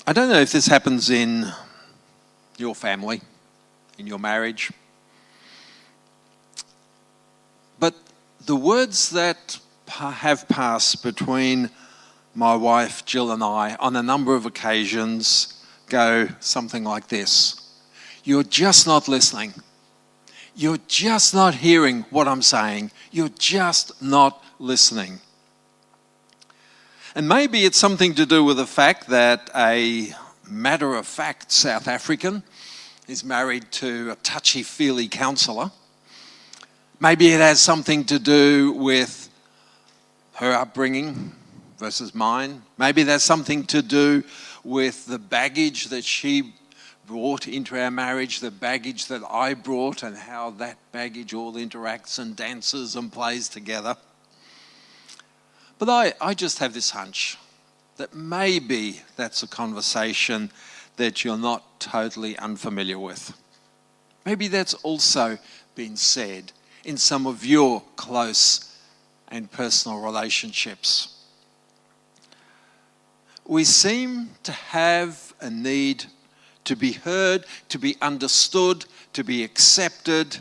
I don't know if this happens in your family, in your marriage, but the words that have passed between my wife Jill and I on a number of occasions go something like this: you're just not listening. You're just not hearing what I'm saying. You're just not listening. And maybe it's something to do with the fact that a matter-of-fact South African is married to a touchy-feely counsellor. Maybe it has something to do with her upbringing versus mine. Maybe there's something to do with the baggage that she brought into our marriage, the baggage that I brought, and how that baggage all interacts and dances and plays together. But I just have this hunch that maybe that's a conversation that you're not totally unfamiliar with. Maybe that's also been said in some of your close and personal relationships. We seem to have a need to be heard, to be understood, to be accepted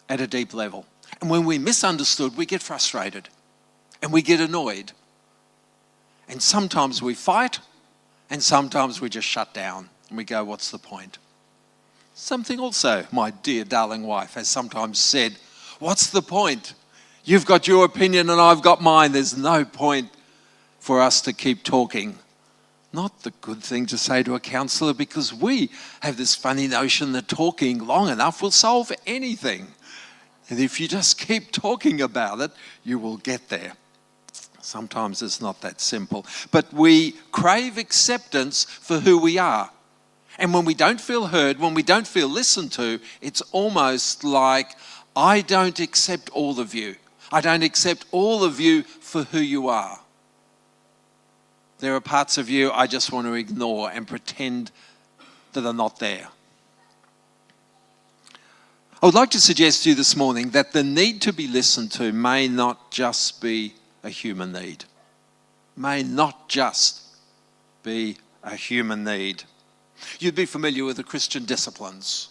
at a deep level. And when we're misunderstood, we get frustrated and we get annoyed. And sometimes we fight, and sometimes we just shut down and we go, what's the point? Something also my dear darling wife has sometimes said, what's the point? You've got your opinion and I've got mine. There's no point for us to keep talking. Not the good thing to say to a counsellor, because we have this funny notion that talking long enough will solve anything. And if you just keep talking about it, you will get there. Sometimes it's not that simple. But we crave acceptance for who we are. And when we don't feel heard, when we don't feel listened to, it's almost like, I don't accept all of you. I don't accept all of you for who you are. There are parts of you I just want to ignore and pretend that are not there. I would like to suggest to you this morning that the need to be listened to may not just be a human need. May not just be a human need. You'd be familiar with the Christian disciplines: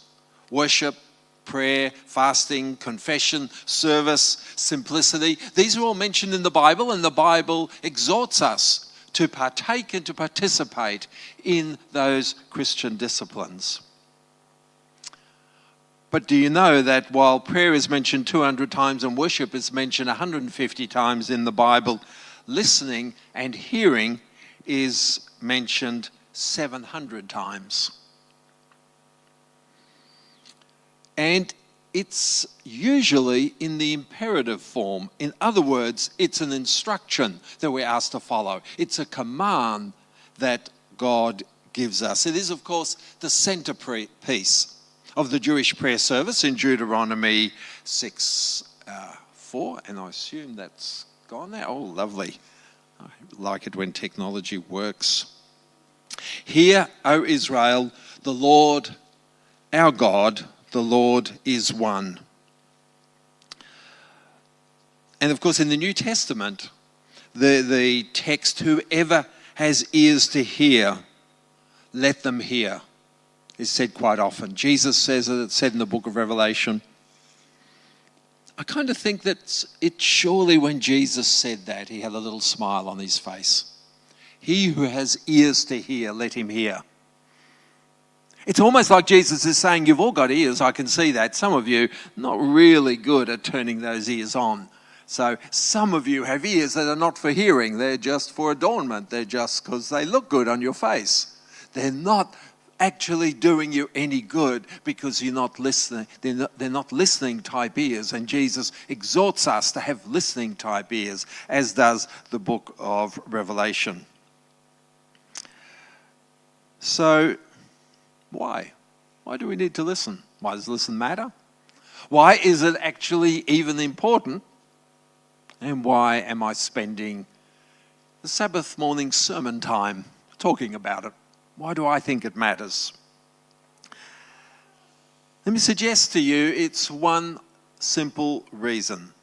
worship, prayer, fasting, confession, service, simplicity. These are all mentioned in the Bible, and the Bible exhorts us to partake and to participate in those Christian disciplines. But do you know that while prayer is mentioned 200 times and worship is mentioned 150 times in the Bible, listening and hearing is mentioned 700 times? And it's usually in the imperative form. In other words, it's an instruction that we're asked to follow. It's a command that God gives us. It is, of course, the centerpiece of the Jewish prayer service in Deuteronomy 6:4, and I assume that's gone now. Oh, lovely. I like it when technology works. Hear, O Israel, the Lord, our God, the Lord is one. And of course, in the New Testament, the text, whoever has ears to hear, let them hear, is said quite often. Jesus says it, it's said in the book of Revelation. I kind of think that it surely when Jesus said that, he had a little smile on his face. He who has ears to hear, let him hear. It's almost like Jesus is saying, you've all got ears, I can see that. Some of you not really good at turning those ears on. So some of you have ears that are not for hearing. They're just for adornment. They're just because they look good on your face. They're not actually doing you any good because you're not listening. They're not listening type ears. And Jesus exhorts us to have listening type ears, as does the book of Revelation. So, why? Why do we need to listen? Why does listen matter? Why is it actually even important? And why am I spending the Sabbath morning sermon time talking about it? Why do I think it matters? Let me suggest to you it's one simple reason.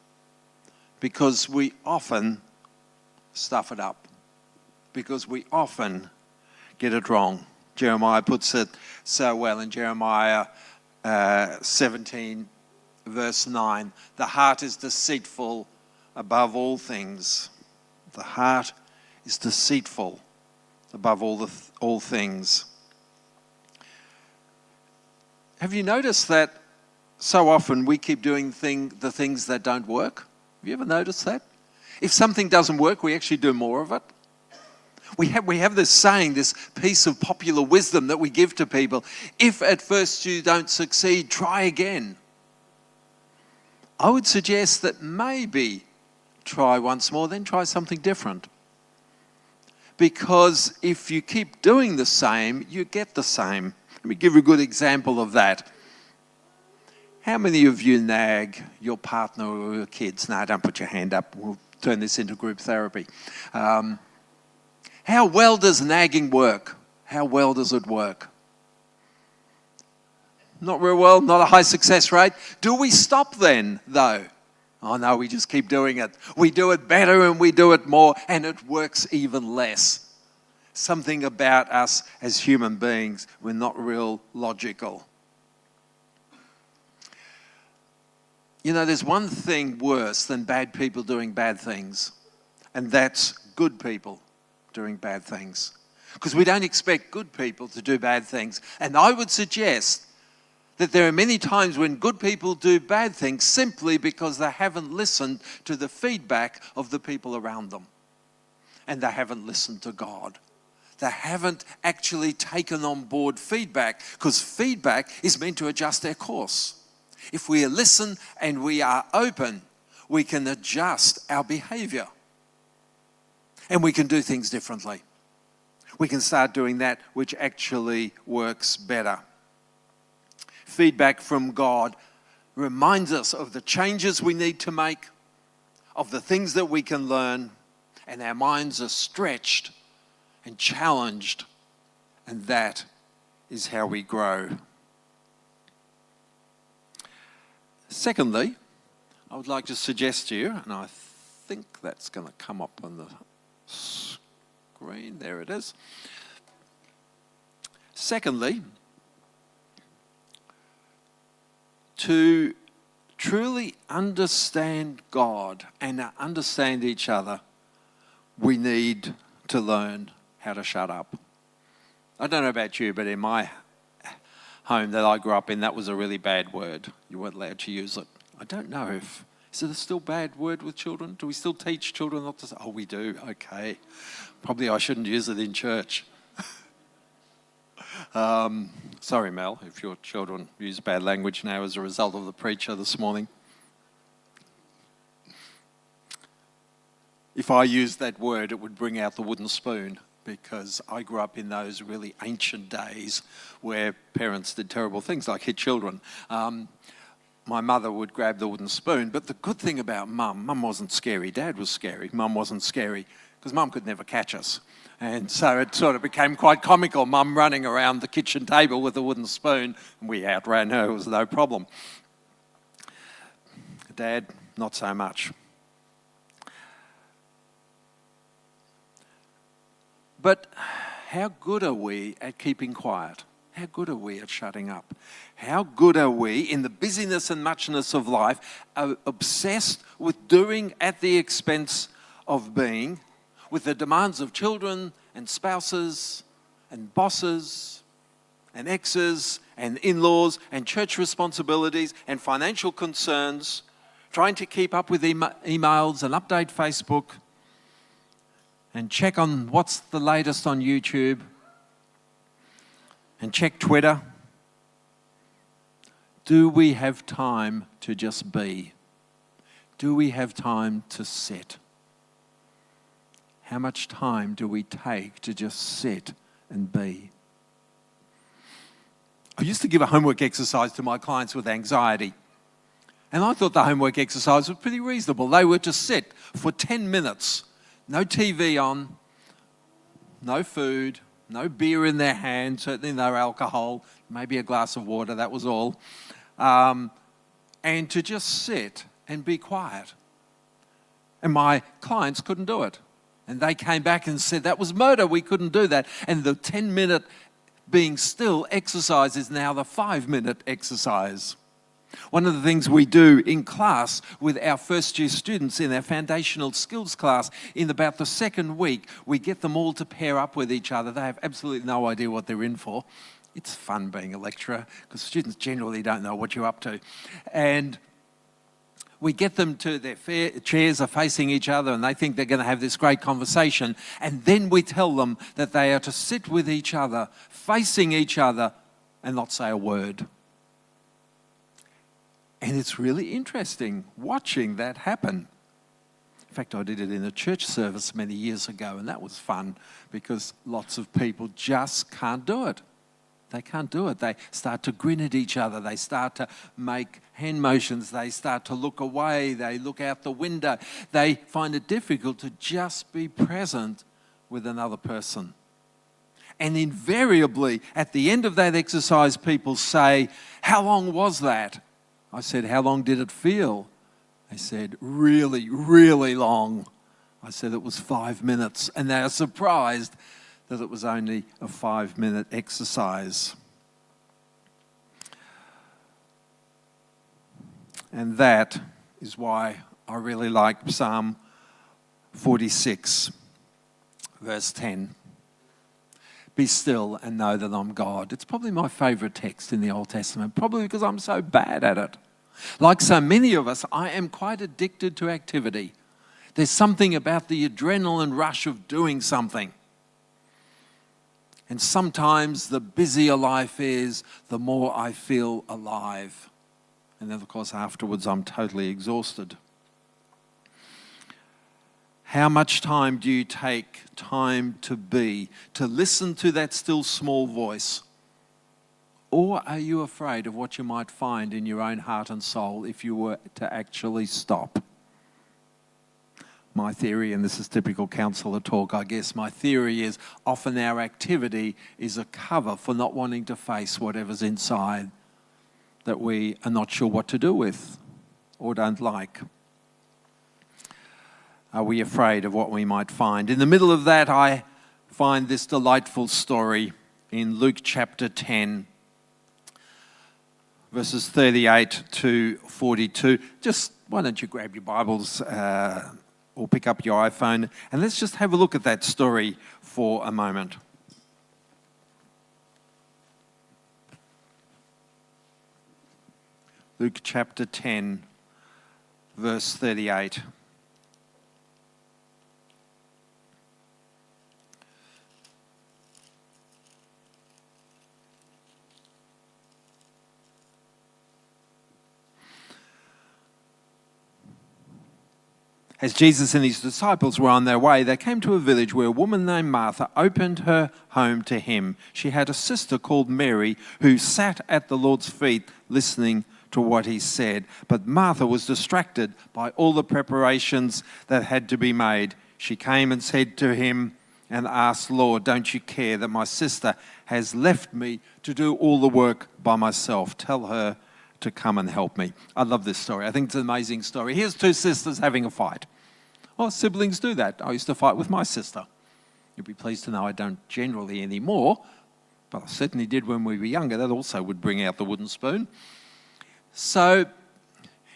Because we often stuff it up. Because we often get it wrong. Jeremiah puts it so well in Jeremiah 17, verse 9. The heart is deceitful above all things. The heart is deceitful above all things. Have you noticed that so often we keep doing the things that don't work? Have you ever noticed that? If something doesn't work, we actually do more of it. We have this saying, this piece of popular wisdom that we give to people. If at first you don't succeed, try again. I would suggest that maybe try once more, then try something different. Because if you keep doing the same, you get the same. Let me give you a good example of that. How many of you nag your partner or your kids? No, don't put your hand up. We'll turn this into group therapy. How well does nagging work? How well does it work? Not real well, not a high success rate. Do we stop then, though? Oh no, we just keep doing it. We do it better and we do it more, and it works even less. Something about us as human beings, we're not real logical. You know, there's one thing worse than bad people doing bad things, and that's good people doing bad things. Because we don't expect good people to do bad things. And I would suggest that there are many times when good people do bad things simply because they haven't listened to the feedback of the people around them. And they haven't listened to God. They haven't actually taken on board feedback, because feedback is meant to adjust their course. If we listen and we are open, we can adjust our behavior. And we can do things differently. We can start doing that which actually works better. Feedback from God reminds us of the changes we need to make, of the things that we can learn, and our minds are stretched and challenged, and that is how we grow. Secondly, I would like to suggest to you, and I think that's going to come up on the screen. There it is. Secondly, to truly understand God and understand each other, we need to learn how to shut up. I don't know about you, but in my home that I grew up in, that was a really bad word. You weren't allowed to use it. I don't know if... Is it a still bad word with children? Do we still teach children not to say? Oh, we do. Okay. Probably I shouldn't use it in church. Sorry, Mel, if your children use bad language now as a result of the preacher this morning. If I used that word, it would bring out the wooden spoon, because I grew up in those really ancient days where parents did terrible things like hit children. My mother would grab the wooden spoon, but the good thing about Mum wasn't scary. Dad was scary. Mum wasn't scary, because Mum could never catch us. And so it sort of became quite comical, Mum running around the kitchen table with a wooden spoon, and we outran her. It was no problem. Dad, not so much. But how good are we at keeping quiet? How good are we at shutting up? How good are we in the busyness and muchness of life, obsessed with doing at the expense of being, with the demands of children and spouses and bosses and exes and in-laws and church responsibilities and financial concerns, trying to keep up with emails and update Facebook and check on what's the latest on YouTube and check Twitter. Do we have time to just be? Do we have time to sit? How much time do we take to just sit and be? I used to give a homework exercise to my clients with anxiety. And I thought the homework exercise was pretty reasonable. They were to sit for 10 minutes, no TV on, no food, no beer in their hand, certainly no alcohol, maybe a glass of water, that was all. And to just sit and be quiet. And my clients couldn't do it. And they came back and said, that was murder, we couldn't do that. And the 10-minute being still exercise is now the 5-minute exercise. One of the things we do in class with our first-year students in our foundational skills class, in about the second week, we get them all to pair up with each other. They have absolutely no idea what they're in for. It's fun being a lecturer because students generally don't know what you're up to. And we get them to their chairs are facing each other and they think they're going to have this great conversation. And then we tell them that they are to sit with each other, facing each other, and not say a word. And it's really interesting watching that happen. In fact, I did it in a church service many years ago, and that was fun because lots of people just can't do it. They can't do it. They start to grin at each other. They start to make hand motions. They start to look away. They look out the window. They find it difficult to just be present with another person. And invariably, at the end of that exercise, people say, "How long was that?" I said, "How long did it feel?" They said, "Really, really long." I said, "It was 5 minutes." And they are surprised that it was only a 5-minute exercise. And that is why I really like Psalm 46, verse 10. Be still and know that I'm God. It's probably my favourite text in the Old Testament, probably because I'm so bad at it. Like so many of us, I am quite addicted to activity. There's something about the adrenaline rush of doing something. And sometimes the busier life is, the more I feel alive. And then, of course, afterwards, I'm totally exhausted. How much time do you take time to be, to listen to that still small voice? Or are you afraid of what you might find in your own heart and soul if you were to actually stop? My theory, and this is typical counsellor talk, I guess, my theory is often our activity is a cover for not wanting to face whatever's inside that we are not sure what to do with or don't like. Are we afraid of what we might find? In the middle of that, I find this delightful story in Luke chapter 10, verses 38 to 42. Just why don't you grab your Bibles or pick up your iPhone and let's just have a look at that story for a moment. Luke chapter 10, verse 38. As Jesus and his disciples were on their way, they came to a village where a woman named Martha opened her home to him. She had a sister called Mary who sat at the Lord's feet listening to what he said. But Martha was distracted by all the preparations that had to be made. She came and said to him and asked, "Lord, don't you care that my sister has left me to do all the work by myself? Tell her to come and help me." I love this story. I think it's an amazing story. Here's two sisters having a fight. Well, siblings do that. I used to fight with my sister. You'll be pleased to know I don't generally anymore, but I certainly did when we were younger. That also would bring out the wooden spoon. So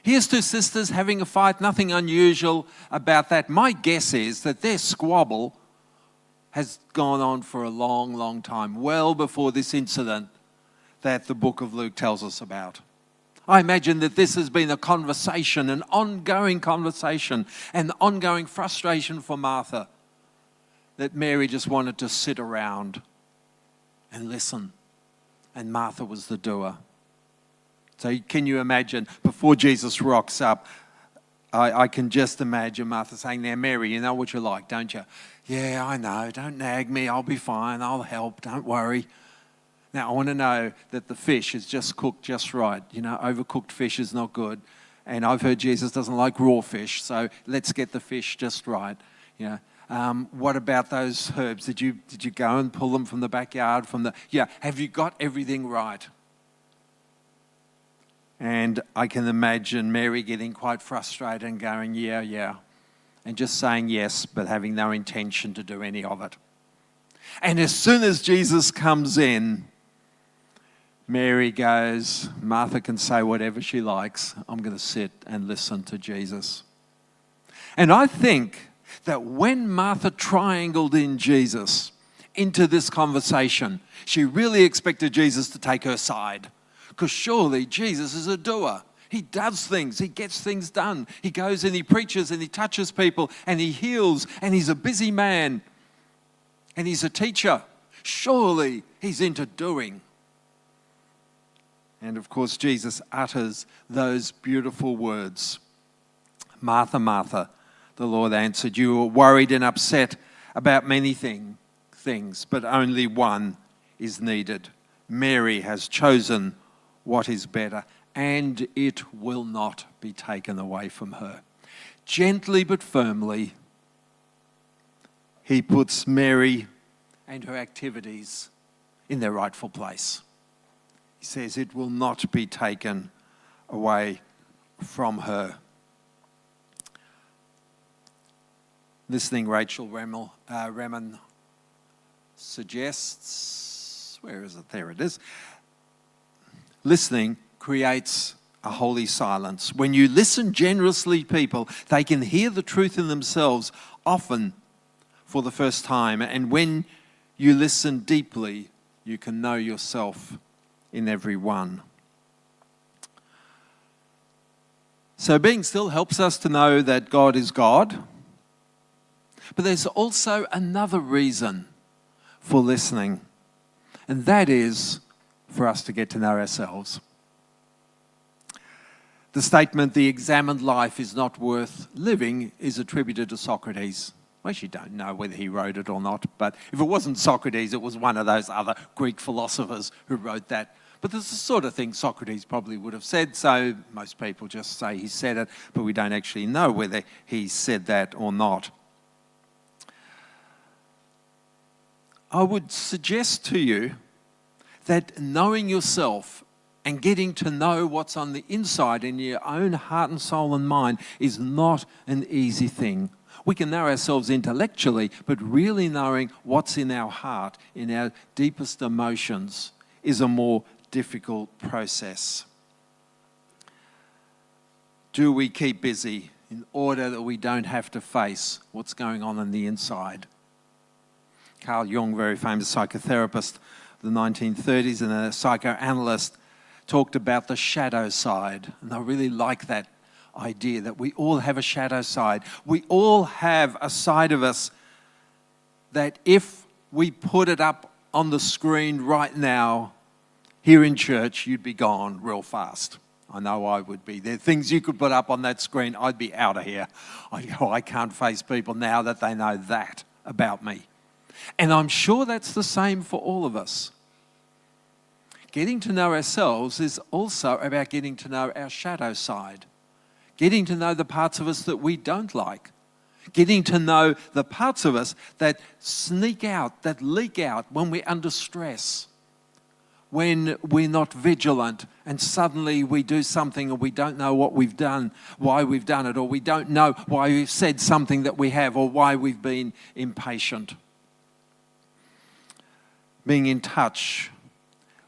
here's two sisters having a fight. Nothing unusual about that. My guess is that their squabble has gone on for a long, long time, well before this incident that the book of Luke tells us about. I imagine that this has been a conversation, an ongoing conversation, and ongoing frustration for Martha, that Mary just wanted to sit around and listen, and Martha was the doer. So can you imagine, before Jesus rocks up, I can just imagine Martha saying, "Now, Mary, you know what you're like, don't you?" "Yeah, I know. Don't nag me. I'll be fine. I'll help. Don't worry." Now, I want to know that the fish is just cooked just right. You know, overcooked fish is not good. And I've heard Jesus doesn't like raw fish, so let's get the fish just right. You know, what about those herbs? Did you go and pull them from the backyard? Have you got everything right? And I can imagine Mary getting quite frustrated and going, yeah. and just saying yes, but having no intention to do any of it. And as soon as Jesus comes in, Mary goes, Martha can say whatever she likes. I'm going to sit and listen to Jesus. And I think that when Martha triangled in Jesus into this conversation, she really expected Jesus to take her side. Because surely Jesus is a doer. He does things. He gets things done. He goes and he preaches and he touches people and he heals and he's a busy man and he's a teacher. Surely he's into doing. And of course, Jesus utters those beautiful words. Martha, Martha, the Lord answered, you are worried and upset about many things, but only one is needed. Mary has chosen what is better, and it will not be taken away from her. Gently but firmly, he puts Mary and her activities in their rightful place. He says it will not be taken away from her. Listening, Rachel Remen suggests, where is it? There it is. Listening creates a holy silence. When you listen generously, people, they can hear the truth in themselves, often for the first time. And when you listen deeply, you can know yourself in every one. So being still helps us to know that God is God. But there's also another reason for listening, and that is for us to get to know ourselves. The statement, the examined life is not worth living, is attributed to Socrates. We actually don't know whether he wrote it or not, but if it wasn't Socrates, it was one of those other Greek philosophers who wrote that. But this is the sort of thing Socrates probably would have said, so most people just say he said it, but we don't actually know whether he said that or not. I would suggest to you that knowing yourself and getting to know what's on the inside in your own heart and soul and mind is not an easy thing. We can know ourselves intellectually, but really knowing what's in our heart, in our deepest emotions, is a more difficult process. Do we keep busy in order that we don't have to face what's going on the inside? Carl Jung, very famous psychotherapist of the 1930s and a psychoanalyst, talked about the shadow side. And I really like that idea that we all have a shadow side. We all have a side of us that if we put it up on the screen right now, here in church, you'd be gone real fast. I know I would be. There are things you could put up on that screen, I'd be out of here. I can't face people now that they know that about me. And I'm sure that's the same for all of us. Getting to know ourselves is also about getting to know our shadow side. Getting to know the parts of us that we don't like. Getting to know the parts of us that sneak out, that leak out when we're under stress. When we're not vigilant and suddenly we do something and we don't know what we've done, why we've done it, or we don't know why we've said something that we have, or why we've been impatient. Being in touch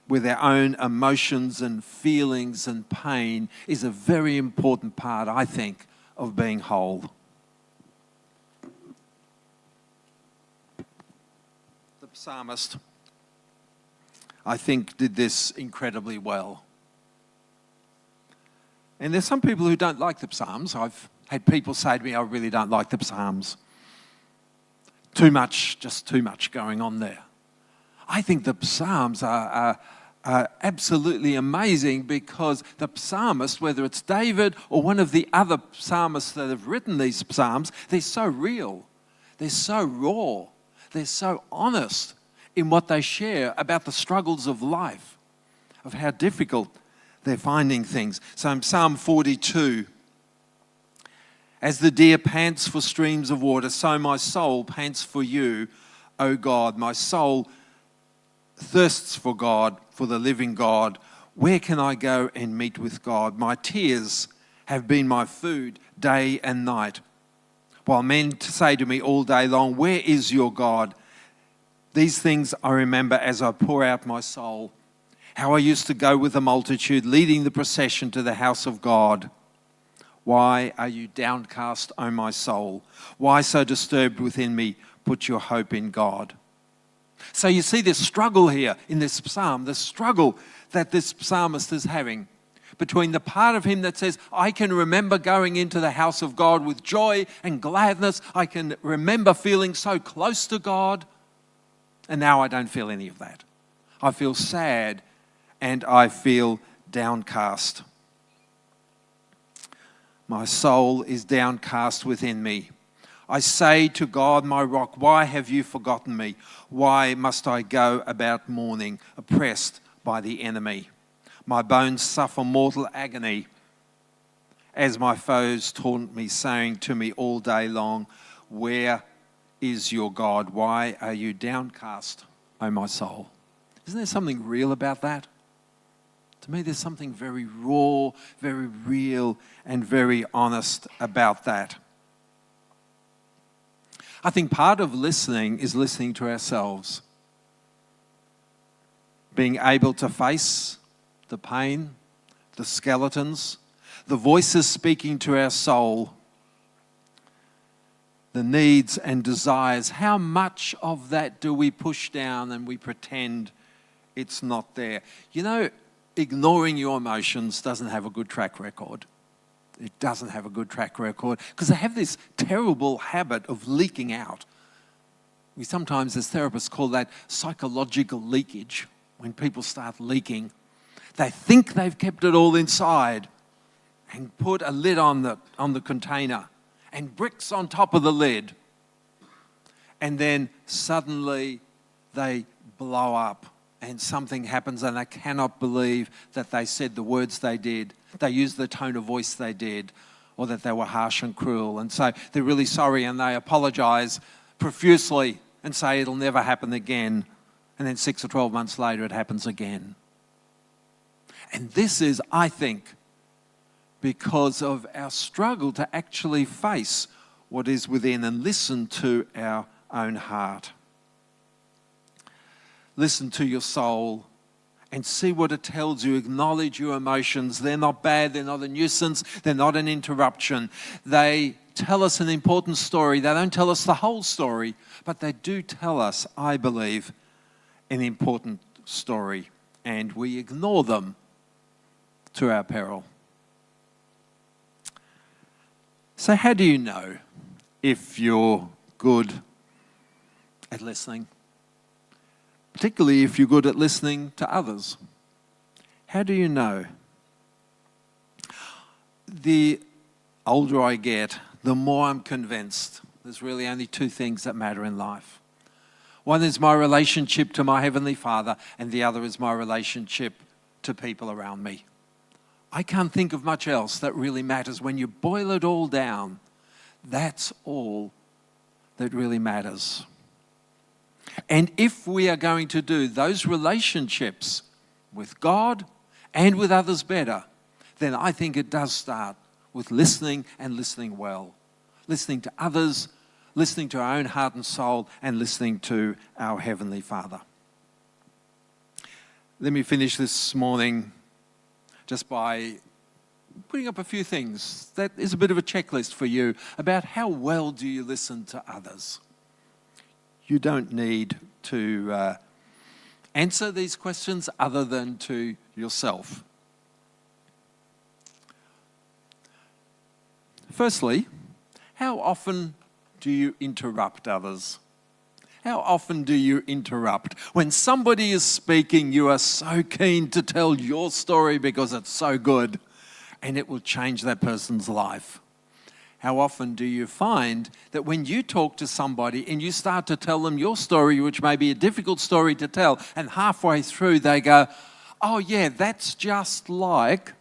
with our own emotions and feelings and pain is a very important part, I think, of being whole. The psalmist, I think, did this incredibly well. And there's some people who don't like the Psalms. I've had people say to me, I really don't like the Psalms. Too much, just too much going on there. I think the Psalms are absolutely amazing because the psalmist, whether it's David or one of the other psalmists that have written these Psalms, they're so real, they're so raw, they're so honest in what they share about the struggles of life, of how difficult they're finding things. So in Psalm 42, as the deer pants for streams of water, so my soul pants for you, O God. My soul thirsts for God, for the living God. Where can I go and meet with God? My tears have been my food day and night. while men say to me all day long, where is your God? These things I remember as I pour out my soul. How I used to go with the multitude, leading the procession to the house of God. Why are you downcast, O my soul? Why so disturbed within me? Put your hope in God. So you see this struggle here in this psalm, the struggle that this psalmist is having between the part of him that says, I can remember going into the house of God with joy and gladness. I can remember feeling so close to God. And now I don't feel any of that. I feel sad and I feel downcast. My soul is downcast within me. I say to God, my rock, why have you forgotten me? Why must I go about mourning, oppressed by the enemy? My bones suffer mortal agony as my foes taunt me, saying to me all day long, where is your God? Why are you downcast, O my soul? Isn't there something real about that? To me, there's something very raw, very real, and very honest about that. I think part of listening is listening to ourselves. Being able to face the pain, the skeletons, the voices speaking to our soul, the needs and desires. How much of that do we push down and we pretend it's not there? You know, ignoring your emotions doesn't have a good track record. It doesn't have a good track record because they have this terrible habit of leaking out. We sometimes, as therapists, call that psychological leakage. When people start leaking, they think they've kept it all inside and put a lid on the container and bricks on top of the lid. And then suddenly they blow up and something happens and they cannot believe that they said the words they did. They used the tone of voice they did, or that they were harsh and cruel. And so they're really sorry and they apologize profusely and say it'll never happen again. And then 6 or 12 months later, it happens again. And this is, I think, because of our struggle to actually face what is within and listen to our own heart. Listen to your soul and see what it tells you. Acknowledge your emotions. They're not bad. They're not a nuisance. They're not an interruption. They tell us an important story. They don't tell us the whole story, but they do tell us, I believe, an important story. And we ignore them to our peril. So how do you know if you're good at listening? Particularly if you're good at listening to others. How do you know? The older I get, the more I'm convinced there's really only two things that matter in life. One is my relationship to my Heavenly Father, and the other is my relationship to people around me. I can't think of much else that really matters. When you boil it all down, that's all that really matters. And if we are going to do those relationships with God and with others better, then I think it does start with listening and listening well. Listening to others, listening to our own heart and soul, and listening to our Heavenly Father. Let me finish this morning just by putting up a few things. That is a bit of a checklist for you about how well do you listen to others. You don't need to answer these questions other than to yourself. Firstly, how often do you interrupt others? How often do you interrupt? When somebody is speaking, you are so keen to tell your story because it's so good and it will change that person's life. How often do you find that when you talk to somebody and you start to tell them your story, which may be a difficult story to tell, and halfway through they go, oh yeah, that's just like,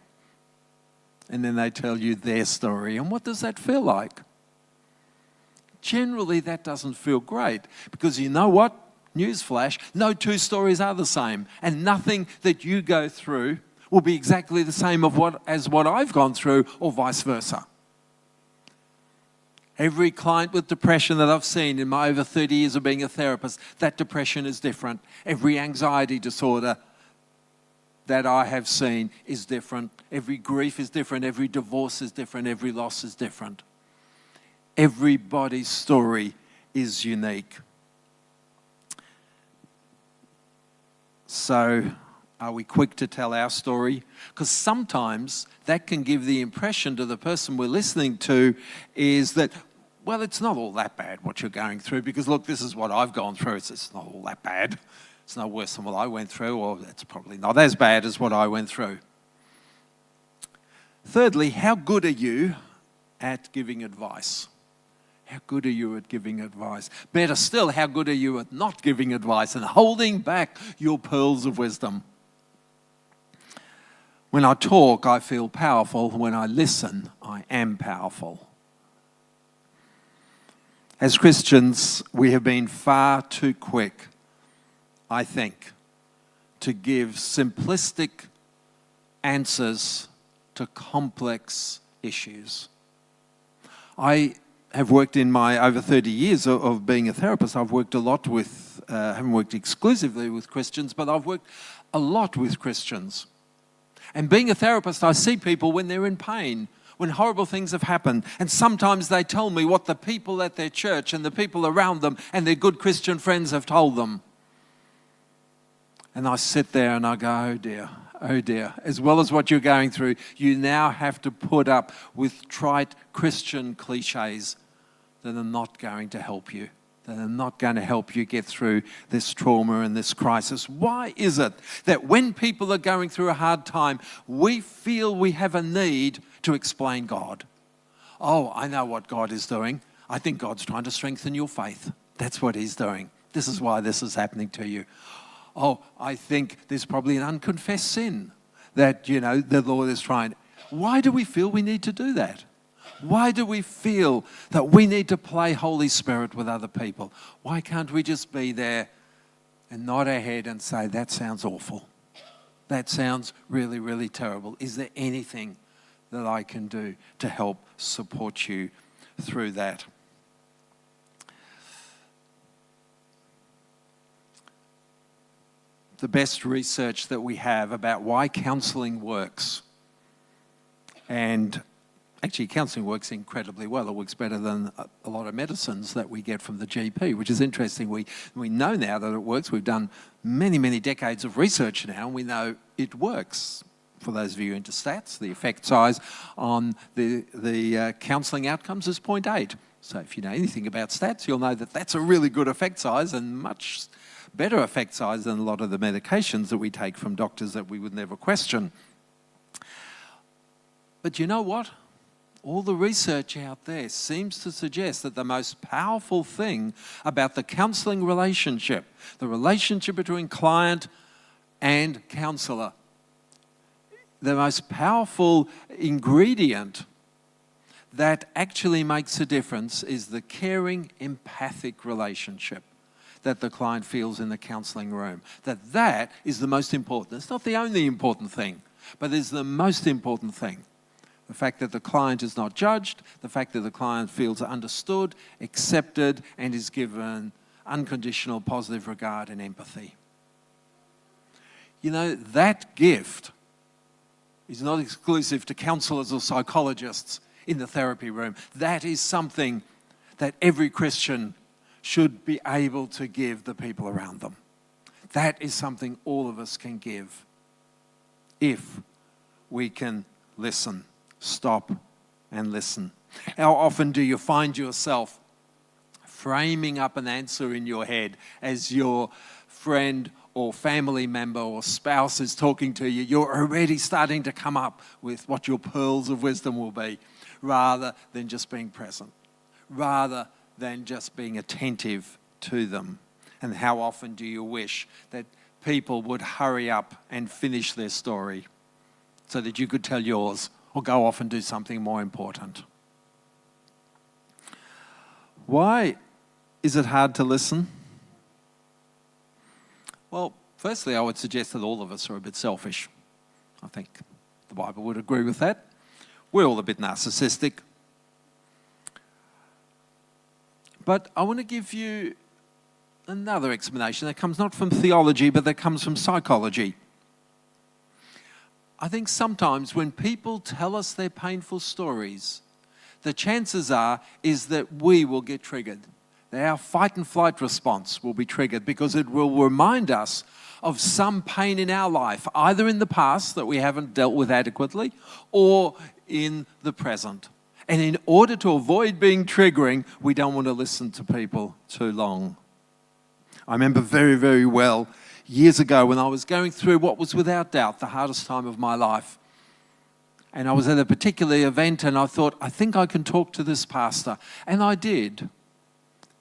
and then they tell you their story. And what does that feel like? Generally, that doesn't feel great because you know what? Newsflash, no two stories are the same, and nothing that you go through will be exactly the same as what I've gone through, or vice versa. Every client with depression that I've seen in my over 30 years of being a therapist, that depression is different. Every anxiety disorder that I have seen is different. Every grief is different. Every divorce is different. Every loss is different. Everybody's story is unique. So, are we quick to tell our story? Because sometimes that can give the impression to the person we're listening to is that, well, it's not all that bad what you're going through, because look, this is what I've gone through. It's not all that bad. It's no worse than what I went through, or it's probably not as bad as what I went through. Thirdly, how good are you at giving advice? How good are you at giving advice? Better still, how good are you at not giving advice and holding back your pearls of wisdom? When I talk, I feel powerful. When I listen, I am powerful. As Christians, we have been far too quick, I think, to give simplistic answers to complex issues. I have worked in my over 30 years of being a therapist. I've worked a lot with, haven't worked exclusively with Christians, but I've worked a lot with Christians. And being a therapist, I see people when they're in pain, when horrible things have happened. And sometimes they tell me what the people at their church and the people around them and their good Christian friends have told them. And I sit there and I go, oh dear, as well as what you're going through, you now have to put up with trite Christian cliches that are not going to help you, that are not going to help you get through this trauma and this crisis. Why is it that when people are going through a hard time, we feel we have a need to explain God? Oh, I know what God is doing. I think God's trying to strengthen your faith. That's what he's doing. This is why this is happening to you. Oh, I think there's probably an unconfessed sin that, the Lord is trying. Why do we feel we need to do that? Why do we feel that we need to play Holy Spirit with other people? Why can't we just be there and nod our head and say, that sounds awful. That sounds really, really terrible. Is there anything that I can do to help support you through that? The best research that we have about why counselling works. And actually, counselling works incredibly well. It works better than a lot of medicines that we get from the GP, which is interesting. We know now that it works. We've done many, many decades of research now, and we know it works. For those of you into stats, the effect size on the counselling outcomes is 0.8. So if you know anything about stats, you'll know that that's a really good effect size and much better effect size than a lot of the medications that we take from doctors that we would never question. But you know what? All the research out there seems to suggest that the most powerful thing about the counselling relationship, the relationship between client and counsellor, the most powerful ingredient that actually makes a difference is the caring, empathic relationship that the client feels in the counselling room. That is the most important. It's not the only important thing, but it's the most important thing. The fact that the client is not judged, the fact that the client feels understood, accepted, and is given unconditional positive regard and empathy. That gift is not exclusive to counsellors or psychologists in the therapy room. That is something that every Christian should be able to give the people around them. That is something all of us can give if we can listen, stop and listen. How often do you find yourself framing up an answer in your head as your friend or family member or spouse is talking to you? You're already starting to come up with what your pearls of wisdom will be, rather than just being present, rather than just being attentive to them. And how often do you wish that people would hurry up and finish their story so that you could tell yours or go off and do something more important? Why is it hard to listen? Well, firstly, I would suggest that all of us are a bit selfish. I think the Bible would agree with that. We're all a bit narcissistic. But I want to give you another explanation that comes not from theology, but that comes from psychology. I think sometimes when people tell us their painful stories, the chances is that we will get triggered. That our fight and flight response will be triggered because it will remind us of some pain in our life, either in the past that we haven't dealt with adequately or in the present. And in order to avoid being triggering, we don't want to listen to people too long. I remember very, very well years ago when I was going through what was without doubt the hardest time of my life. And I was at a particular event and I thought, I think I can talk to this pastor. And I did.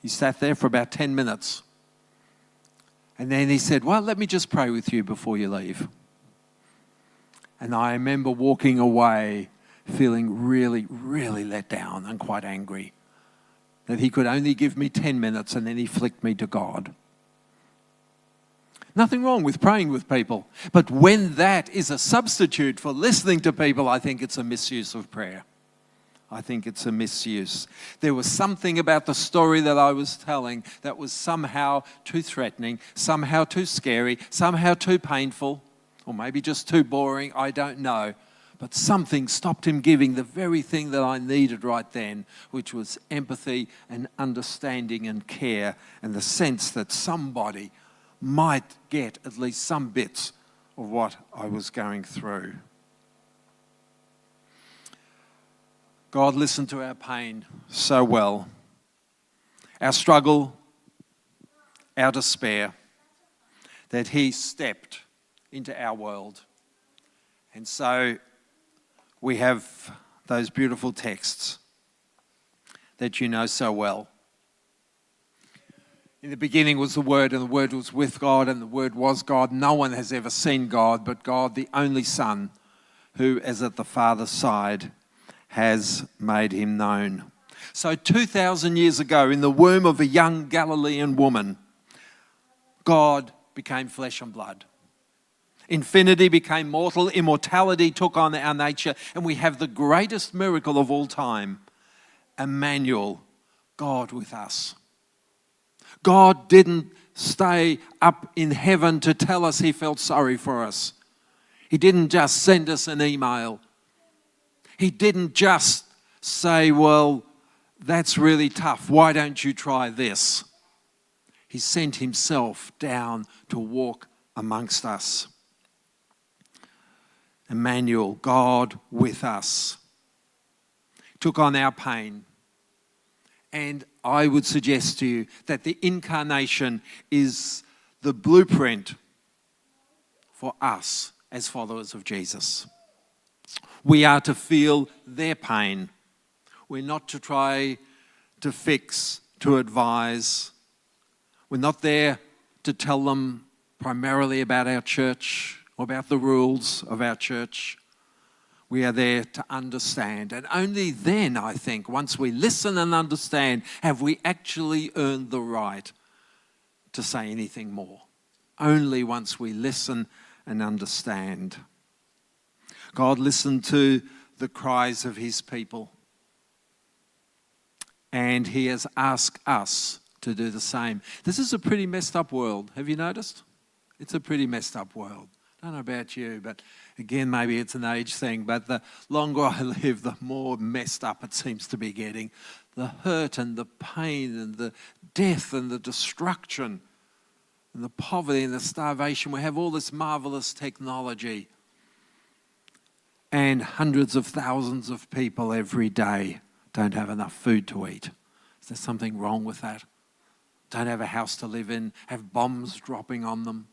He sat there for about 10 minutes. And then he said, well, let me just pray with you before you leave. And I remember walking away feeling really, really let down and quite angry that he could only give me 10 minutes and then he flicked me to God. Nothing wrong with praying with people. But when that is a substitute for listening to people, I think it's a misuse of prayer. I think it's a misuse. There was something about the story that I was telling that was somehow too threatening, somehow too scary, somehow too painful, or maybe just too boring, I don't know. But something stopped him giving the very thing that I needed right then, which was empathy and understanding and care and the sense that somebody might get at least some bits of what I was going through. God listened to our pain so well, our struggle, our despair, that he stepped into our world. And so we have those beautiful texts that you know so well. In the beginning was the Word, and the Word was with God, and the Word was God. No one has ever seen God, but God, the only Son, who is at the Father's side, has made him known. So 2,000 years ago, in the womb of a young Galilean woman, God became flesh and blood. Infinity became mortal, immortality took on our nature, and we have the greatest miracle of all time, Emmanuel, God with us. God didn't stay up in heaven to tell us he felt sorry for us. He didn't just send us an email. He didn't just say, well, that's really tough. Why don't you try this? He sent himself down to walk amongst us. Emmanuel, God with us, took on our pain. And I would suggest to you that the incarnation is the blueprint for us as followers of Jesus. We are to feel their pain. We're not to try to fix, to advise. We're not there to tell them primarily about our church or about the rules of our church. We are there to understand. And only then, I think, once we listen and understand, have we actually earned the right to say anything more. Only once we listen and understand. God listened to the cries of his people. And he has asked us to do the same. This is a pretty messed up world. Have you noticed? It's a pretty messed up world. I don't know about you, but again, maybe it's an age thing, but the longer I live, the more messed up it seems to be getting. The hurt and the pain and the death and the destruction and the poverty and the starvation. We have all this marvelous technology. And hundreds of thousands of people every day don't have enough food to eat. Is there something wrong with that? Don't have a house to live in, have bombs dropping on them.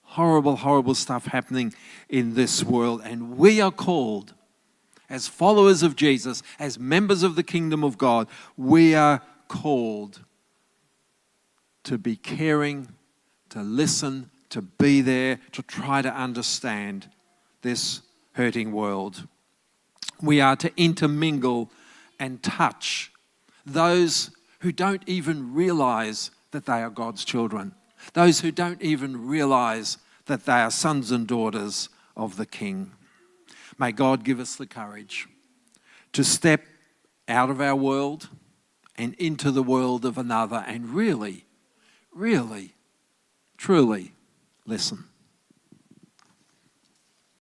Horrible, horrible stuff happening in this world. And we are called, as followers of Jesus, as members of the kingdom of God, we are called to be caring, to listen, to be there, to try to understand this hurting world. We are to intermingle and touch those who don't even realize that they are God's children. Those who don't even realize that they are sons and daughters of the King. May God give us the courage to step out of our world, and into the world of another and really, really, truly listen.